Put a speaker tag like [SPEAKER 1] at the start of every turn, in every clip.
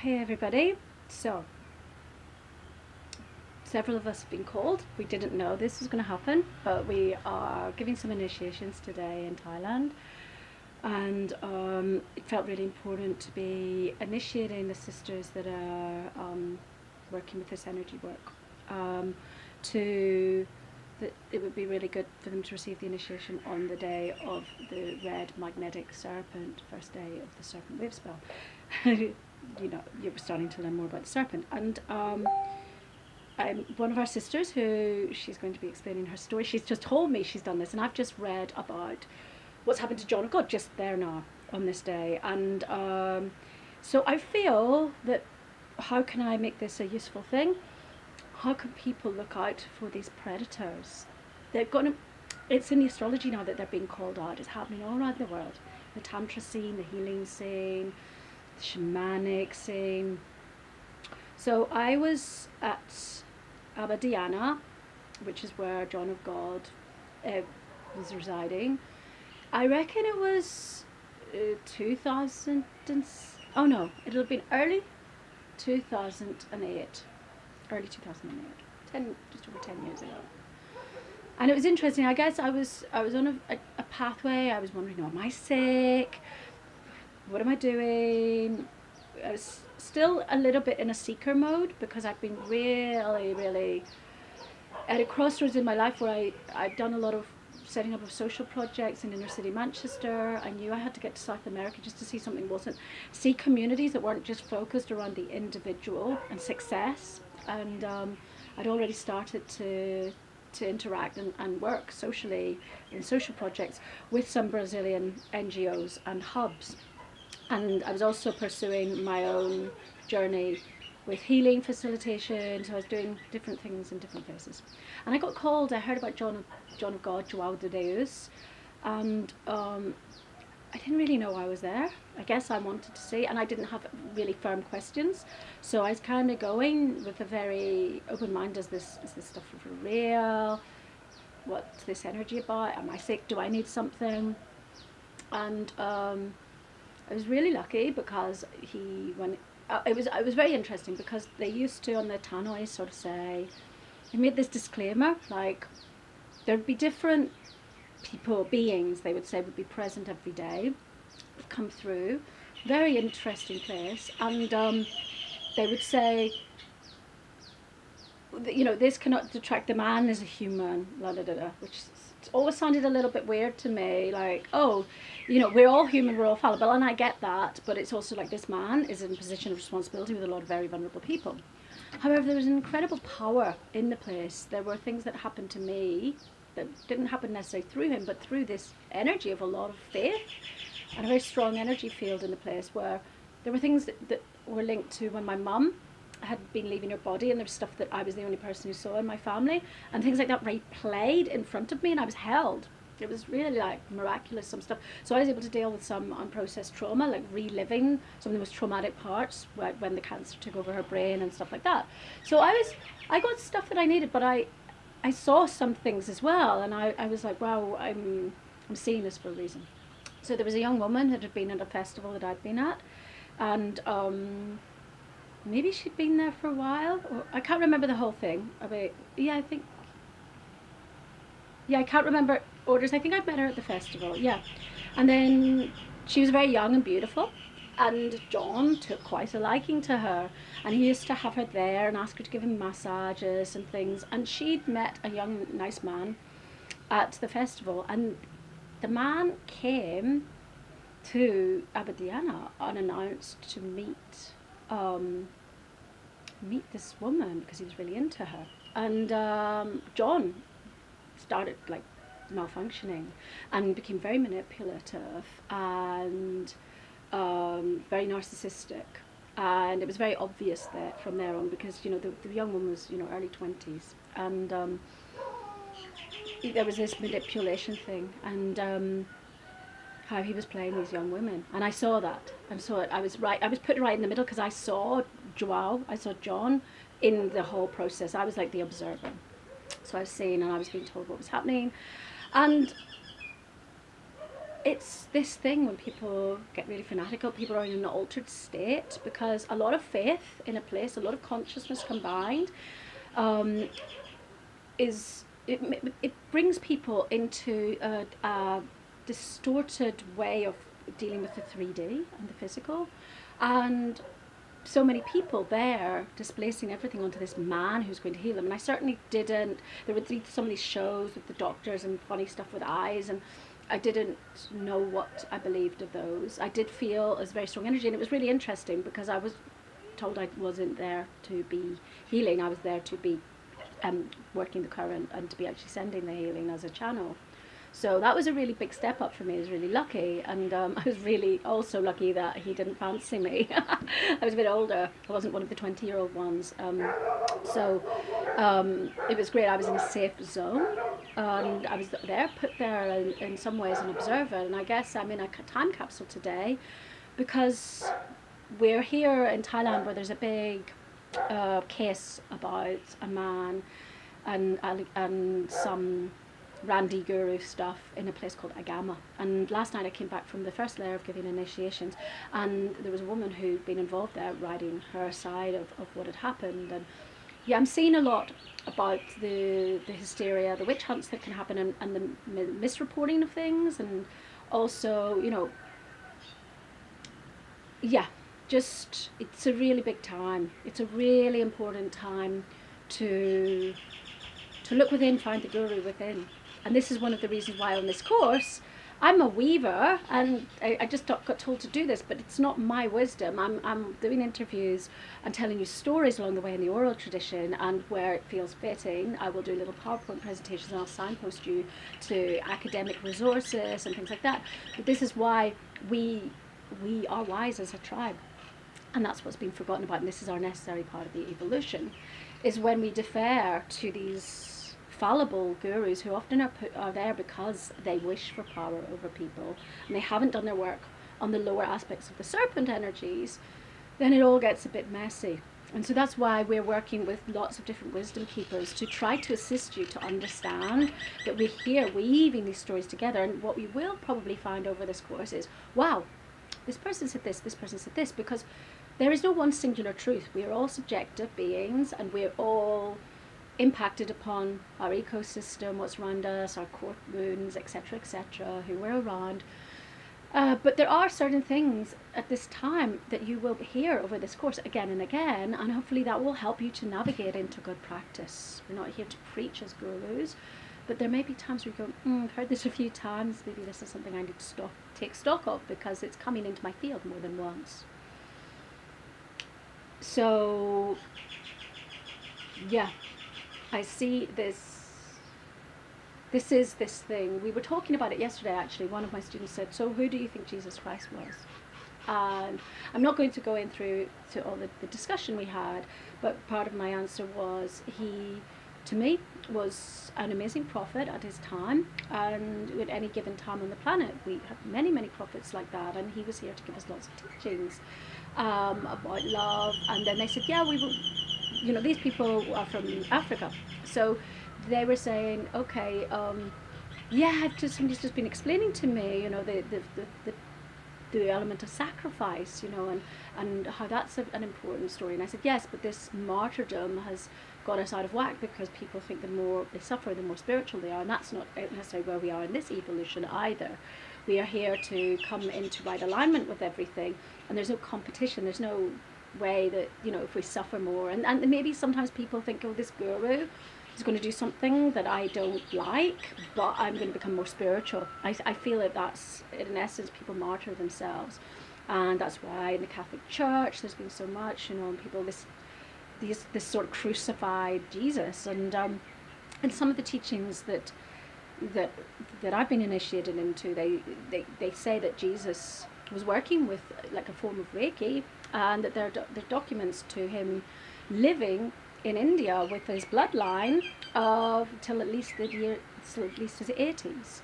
[SPEAKER 1] Hey everybody. So, several of us have been called. We didn't know this was going to happen, but we are giving some initiations today in Thailand. And it felt really important to be initiating the sisters that are working with this energy work. It would be really good for them to receive the initiation on the day of the Red Magnetic Serpent, first day of the Serpent Wave spell. You know, you're starting to learn more about the serpent. And one of our sisters, who she's going to be explaining her story, she's just told me she's done this, and I've just read about what's happened to John of God just there now on this day. And so I feel that, how can I make this a useful thing? How can people look out for these predators? It's in the astrology now that they're being called out. It's happening all around the world. The tantra scene, the healing scene, the shamanic scene. So I was at Abadiana, which is where John of God was residing. I reckon it was 2000 oh no, it'll have been early 2008. Early 2008, just over 10 years ago. And it was interesting. I guess I was on a pathway. I was wondering, am I sick? What am I doing? I was still a little bit in a seeker mode, because I've been really at a crossroads in my life where I'd done a lot of setting up of social projects in inner city Manchester. I knew I had to get to South America just to see communities that weren't just focused around the individual and success. And I'd already started to interact and work socially in social projects with some Brazilian NGOs and hubs. And I was also pursuing my own journey with healing facilitation, so I was doing different things in different places. And I got called. I heard about John of God, João de Deus, and I didn't really know I was there. I guess I wanted to see, and I didn't have really firm questions, so I was kind of going with a very open mind. Is this stuff for real? What's this energy about? Am I sick? Do I need something? And I was really lucky, because it was very interesting, because they used to, on the tannoy, sort of say, they made this disclaimer, like there'd be different beings, they would say, would be present every day, would come through, very interesting place, and they would say, you know, this cannot detract the man as a human, which always sounded a little bit weird to me, like, oh, you know, we're all human, we're all fallible, and I get that, but it's also like, this man is in a position of responsibility with a lot of very vulnerable people. However, there was an incredible power in the place. There were things that happened to me that didn't happen necessarily through him, but through this energy of a lot of faith and a very strong energy field in the place, where there were things that were linked to when my mum had been leaving her body, and there was stuff that I was the only person who saw in my family, and things like that replayed in front of me, and I was held. It was really like miraculous, some stuff. So I was able to deal with some unprocessed trauma, like reliving some of the most traumatic parts when the cancer took over her brain and stuff like that. So I got stuff that I needed, but I saw some things as well, and I was like, wow, I'm seeing this for a reason. So there was a young woman that had been at a festival that I'd been at, and maybe she'd been there for a while, or I can't remember the whole thing. I can't remember orders. I think I'd met her at the festival, yeah. And then she was very young and beautiful, and John took quite a liking to her, and he used to have her there and ask her to give him massages and things. And she'd met a young, nice man at the festival, and the man came to Abadiana unannounced to meet this woman, because he was really into her. And John started like malfunctioning and became very manipulative and very narcissistic, and it was very obvious that from there on, because, you know, the young woman was, you know, early 20s, and there was this manipulation thing, and how he was playing these young women, and I saw that. I was put right in the middle, because I saw John in the whole process. I was like the observer, so I was seeing, and I was being told what was happening. And it's this thing when people get really fanatical, people are in an altered state, because a lot of faith in a place, a lot of consciousness combined, um, it brings people into a distorted way of dealing with the 3D and the physical, and so many people there displacing everything onto this man who's going to heal them. And I certainly didn't. There were some of these shows with the doctors and funny stuff with eyes, and I didn't know what I believed of those. I did feel it was very strong energy, and it was really interesting because I was told I wasn't there to be healing. I was there to be working the current and to be actually sending the healing as a channel. So that was a really big step up for me. I was really lucky, and I was really also lucky that he didn't fancy me. I was a bit older. I wasn't one of the 20-year-old ones. So it was great. I was in a safe zone, and I was there, put there in some ways an observer. And I guess I'm in a time capsule today because we're here in Thailand where there's a big case about a man and some Randy guru stuff in a place called Agama. And last night I came back from the first layer of giving initiations, and there was a woman who'd been involved there writing her side of what had happened. And yeah, I'm seeing a lot about the hysteria, the witch hunts that can happen, and the misreporting of things, and also, you know, yeah, just it's a really big time. It's a really important time to look within, find the guru within. And this is one of the reasons why on this course, I'm a weaver, and I just got told to do this, but it's not my wisdom. I'm doing interviews and telling you stories along the way in the oral tradition, and where it feels fitting, I will do little PowerPoint presentations, and I'll signpost you to academic resources and things like that. But this is why we are wise as a tribe. And that's what's been forgotten about, and this is our necessary part of the evolution, is when we defer to these fallible gurus who often are there because they wish for power over people, and they haven't done their work on the lower aspects of the serpent energies, then it all gets a bit messy. And so that's why we're working with lots of different wisdom keepers to try to assist you to understand that we're here weaving these stories together. And what we will probably find over this course is, wow, this person said this person said this, because there is no one singular truth. We are all subjective beings, and we're all impacted upon our ecosystem, what's around us, our court wounds, etc., who we're around. But there are certain things at this time that you will hear over this course again and again, and hopefully that will help you to navigate into good practice. We're not here to preach as gurus, but there may be times where you go, I've heard this a few times, maybe this is something I need to take stock of, because it's coming into my field more than once. So, yeah, I see this is this thing. We were talking about it yesterday, actually. One of my students said, so who do you think Jesus Christ was? And I'm not going to go in through to all the discussion we had, but part of my answer was he, to me, was an amazing prophet at his time, and at any given time on the planet we have many, many prophets like that, and he was here to give us lots of teachings about love. And then they said, yeah, we will, you know, these people are from Africa, so they were saying, okay, yeah, somebody's just been explaining to me, you know, the element of sacrifice, you know, and how that's an important story. And I said, yes, but this martyrdom has got us out of whack, because people think the more they suffer, the more spiritual they are, and that's not necessarily where we are in this evolution either. We are here to come into right alignment with everything, and there's no competition, there's no way that, you know, if we suffer more, and maybe sometimes people think, oh, this guru is going to do something that I don't like, but I'm going to become more spiritual. I feel that that's, in essence, people martyr themselves, and that's why in the Catholic Church there's been so much, you know, and people this sort of crucified Jesus, and some of the teachings that I've been initiated into, they say that Jesus was working with like a form of Reiki, and that there are documents to him living in India with his bloodline till at least his 80s.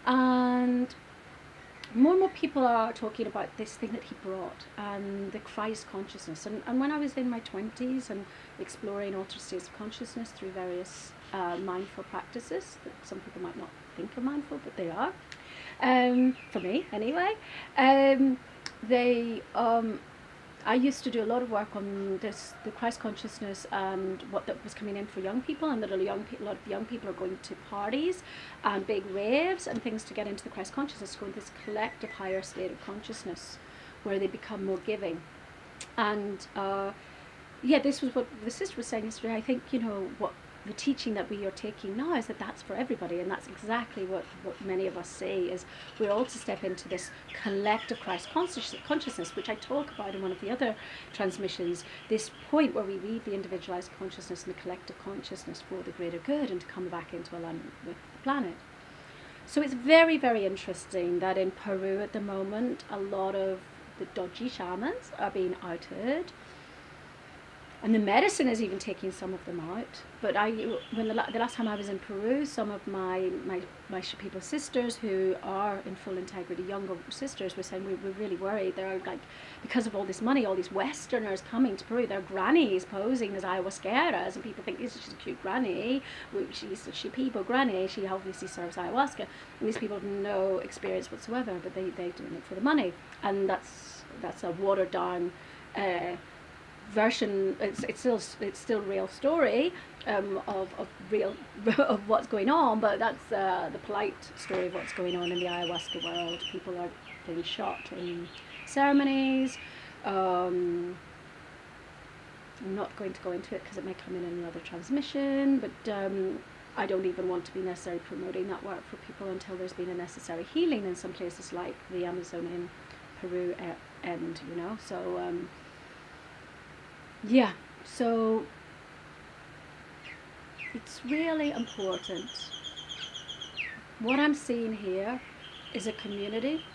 [SPEAKER 1] And more people are talking about this thing that he brought, and the Christ consciousness. And when I was in my 20s and exploring altered states of consciousness through various mindful practices that some people might not think are mindful, but they are, for me anyway. They I used to do a lot of work on this, the Christ consciousness, and what that was coming in for young people, and that a lot of young people are going to parties and big raves and things to get into the Christ consciousness, to go into this collective higher state of consciousness where they become more giving. And yeah, this was what the sister was saying yesterday. I think, what the teaching that we are taking now is that that's for everybody, and that's exactly what many of us say, is we're all to step into this collective Christ consciousness, which I talk about in one of the other transmissions, this point where we weave the individualized consciousness and the collective consciousness for the greater good and to come back into alignment with the planet. So it's very, very interesting that in Peru at the moment, a lot of the dodgy shamans are being outed. And the medicine is even taking some of them out. But when the last time I was in Peru, some of my Shipibo sisters who are in full integrity, younger sisters, were saying we're really worried. They're like, because of all this money, all these Westerners coming to Peru, their grannies posing as ayahuasqueras, and people think she's a cute granny. She's a Shipibo granny. She obviously serves ayahuasca. And these people have no experience whatsoever, but they're doing it for the money. And that's a watered down version. It's still real story of real of what's going on, but that's the polite story of what's going on in the ayahuasca world. People are being shot in ceremonies. I'm not going to go into it because it may come in another transmission, but I don't even want to be necessarily promoting that work for people until there's been a necessary healing in some places like the Amazon in Peru end, so yeah, so it's really important. What I'm seeing here is a community,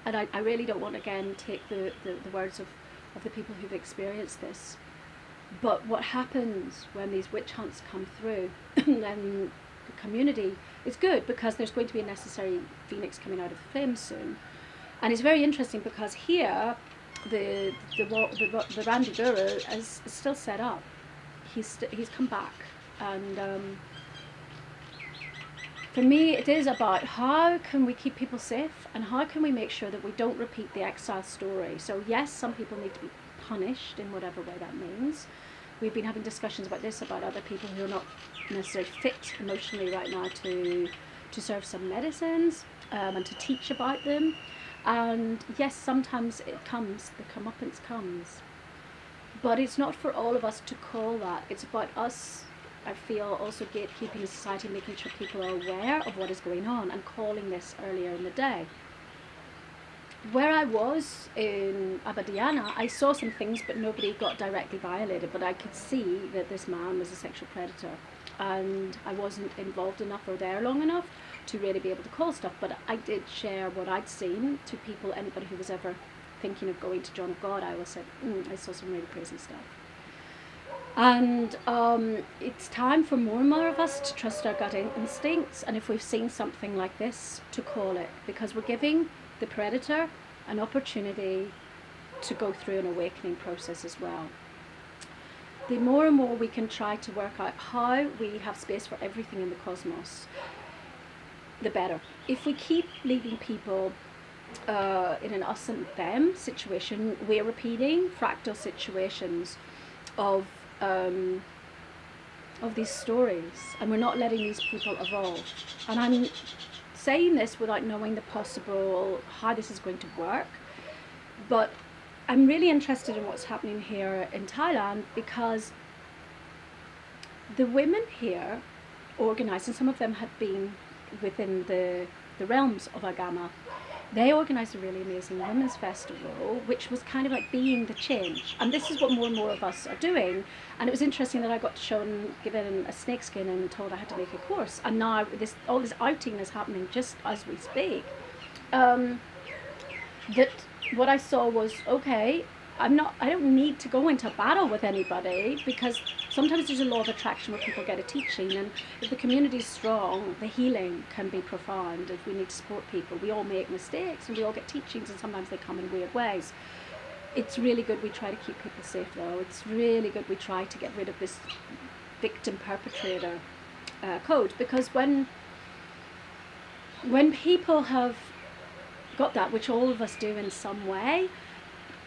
[SPEAKER 1] and I really don't want to again take the words of the people who've experienced this, but what happens when these witch hunts come through, then the community is good, because there's going to be a necessary phoenix coming out of the flames soon. And it's very interesting because here the Randy Guru is still set up. He's come back, and for me it is about how can we keep people safe, and how can we make sure that we don't repeat the exile story. So yes, some people need to be punished in whatever way that means. We've been having discussions about this, about other people who are not necessarily fit emotionally right now to serve some medicines, and to teach about them. And yes, sometimes it comes, the comeuppance comes, but it's not for all of us to call that. It's about us, I feel, also gatekeeping in society, making sure people are aware of what is going on and calling this earlier in the day. Where I was in Abadiana, I saw some things, but nobody got directly violated, but I could see that this man was a sexual predator, and I wasn't involved enough or there long enough to really be able to call stuff, but I did share what I'd seen to people. Anybody who was ever thinking of going to John of God, I always said, I saw some really crazy stuff. And it's time for more and more of us to trust our gut instincts, and if we've seen something like this, to call it, because we're giving the predator an opportunity to go through an awakening process as well. The more and more we can try to work out how we have space for everything in the cosmos, the better. If we keep leaving people in an us and them situation, we're repeating fractal situations of these stories, and we're not letting these people evolve. And I'm saying this without knowing the possible how this is going to work, but I'm really interested in what's happening here in Thailand, because the women here organised, and some of them had been within the realms of Agama. They organised a really amazing women's festival, which was kind of like being the change. And this is what more and more of us are doing. And it was interesting that I got shown, given a snakeskin, and told I had to make a course. And now all this outing is happening just as we speak. That what I saw was, okay, I don't need to go into battle with anybody, because sometimes there's a law of attraction where people get a teaching, and if the community is strong, the healing can be profound. If we need to support people, we all make mistakes and we all get teachings, and sometimes they come in weird ways. It's really good we try to keep people safe, though. It's really good we try to get rid of this victim perpetrator code, because when people have got that, which all of us do in some way.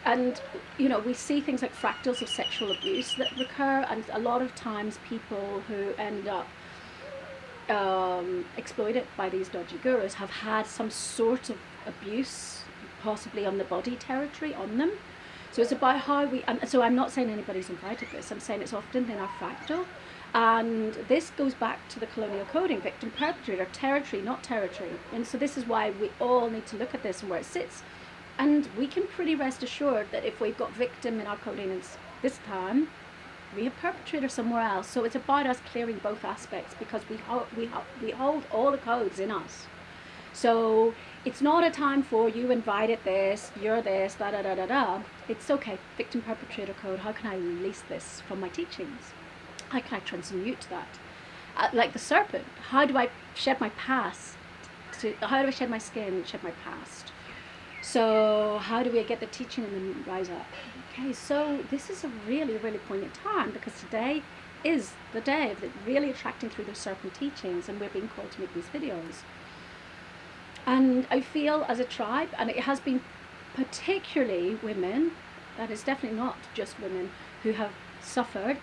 [SPEAKER 1] And, you know, we see things like fractals of sexual abuse that recur, and a lot of times people who end up exploited by these dodgy gurus have had some sort of abuse, possibly on the body territory, on them. So it's about how we, and so I'm not saying anybody's invited this, I'm saying it's often in our fractal. And this goes back to the colonial coding, victim, perpetrator, territory, not territory. And so this is why we all need to look at this and where it sits. And we can pretty rest assured that if we've got victim in our coding this time, we have perpetrator somewhere else. So it's about us clearing both aspects, because we hold all the codes in us. So it's not a time for you invited this, you're this, da da da da da. It's okay, victim perpetrator code, how can I release this from my teachings? How can I transmute that? Like the serpent, how do I shed my past? How do I shed my skin, shed my past? So how do we get the teaching and then rise up? Okay, so this is a really, really poignant time, because today is the day of really attracting through the serpent teachings, and we're being called to make these videos. And I feel as a tribe, and it has been particularly women, that is definitely not just women, who have suffered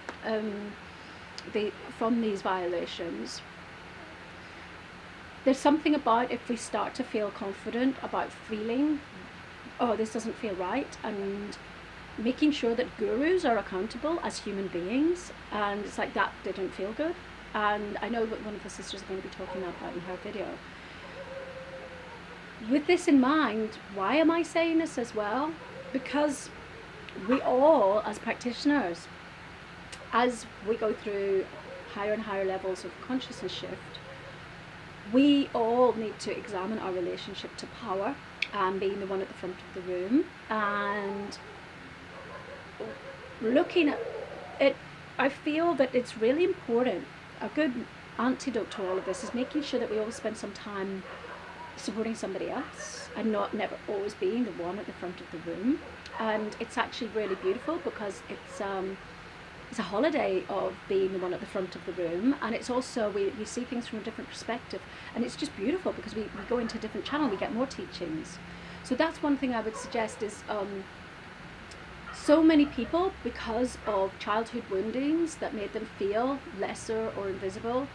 [SPEAKER 1] from these violations. There's something about, if we start to feel confident about feeling, oh, this doesn't feel right, and making sure that gurus are accountable as human beings, and it's like that didn't feel good. And I know that one of the sisters is going to be talking about that in her video. With this in mind, why am I saying this as well? Because we all, as practitioners, as we go through higher and higher levels of consciousness shift, we all need to examine our relationship to power and being the one at the front of the room, and looking at it. I feel that it's really important. A good antidote to all of this is making sure that we always spend some time supporting somebody else, and never always being the one at the front of the room. And it's actually really beautiful, because it's a holiday of being the one at the front of the room, and it's also we see things from a different perspective, and it's just beautiful because we go into a different channel, we get more teachings. So that's one thing I would suggest is so many people, because of childhood woundings that made them feel lesser or invisible,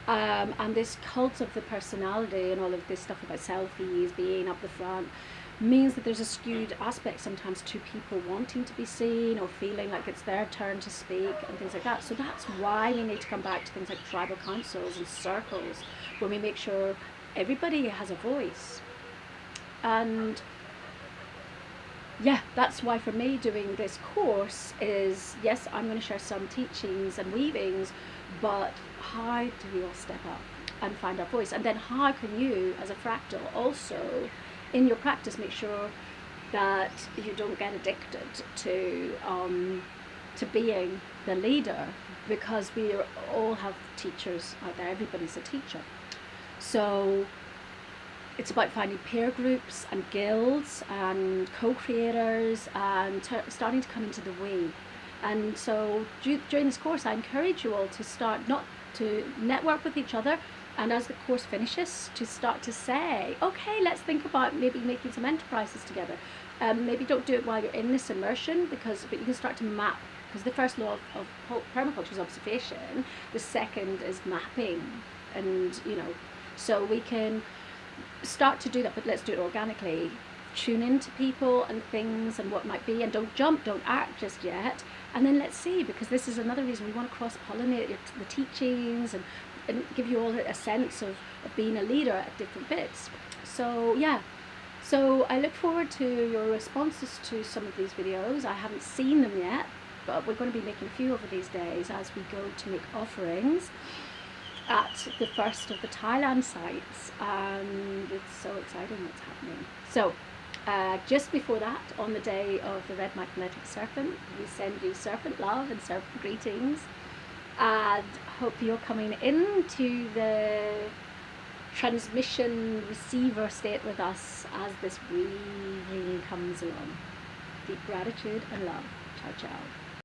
[SPEAKER 1] and this cult of the personality and all of this stuff about selfies, being up the front, means that there's a skewed aspect sometimes to people wanting to be seen or feeling like it's their turn to speak and things like that. So that's why we need to come back to things like tribal councils and circles, where we make sure everybody has a voice. And yeah, that's why for me doing this course is, yes, I'm going to share some teachings and weavings, but how do we all step up and find our voice? And then how can you, as a fractal, also in your practice make sure that you don't get addicted to being the leader, because we all have teachers out there, everybody's a teacher. So it's about finding peer groups and guilds and co-creators and starting to come into the we. And so during this course I encourage you all to start not to network with each other, and as the course finishes to start to say, okay, let's think about maybe making some enterprises together. Maybe don't do it while you're in this immersion, but you can start to map, because the first law of permaculture is observation, the second is mapping, and so we can start to do that, but let's do it organically. Tune into people and things and what might be, and don't jump, don't act just yet, and then let's see, because this is another reason we want to cross-pollinate the teachings and give you all a sense of being a leader at different bits. So yeah, so I look forward to your responses to some of these videos. I haven't seen them yet, but we're going to be making a few over these days as we go to make offerings at the first of the Thailand sites, and it's so exciting what's happening. So just before that, on the day of the Red Magnetic Serpent, we send you serpent love and serpent greetings, and hope you're coming into the transmission receiver state with us as this weaving comes along. Deep gratitude and love. Ciao, ciao.